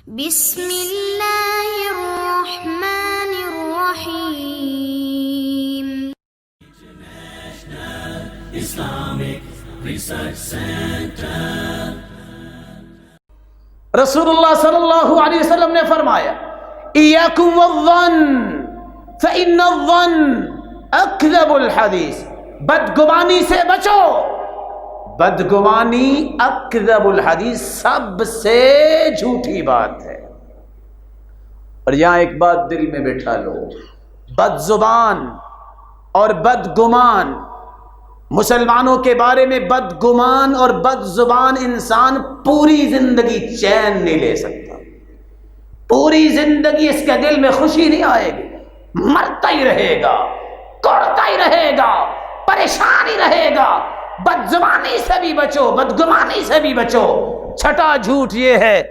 بسم اللہ الرحمن الرحیم. رسول اللہ صلی اللہ علیہ وسلم نے فرمایا ایاکم والظن فإن الظن اکذب الحدیث، بدگمانی سے بچو، بدگمانی اکذب الحدیث، سب سے جھوٹی بات ہے۔ اور یہاں ایک بات دل میں بٹھا لو، بد زبان اور بدگمان، مسلمانوں کے بارے میں بدگمان اور بد زبان انسان پوری زندگی چین نہیں لے سکتا، پوری زندگی اس کے دل میں خوشی نہیں آئے گی، مرتا ہی رہے گا، کوڑتا ہی رہے گا، پریشان ہی رہے گا۔ بد زبانی سے بھی بچو، بدگمانی سے بھی بچو۔ چھٹا جھوٹ یہ ہے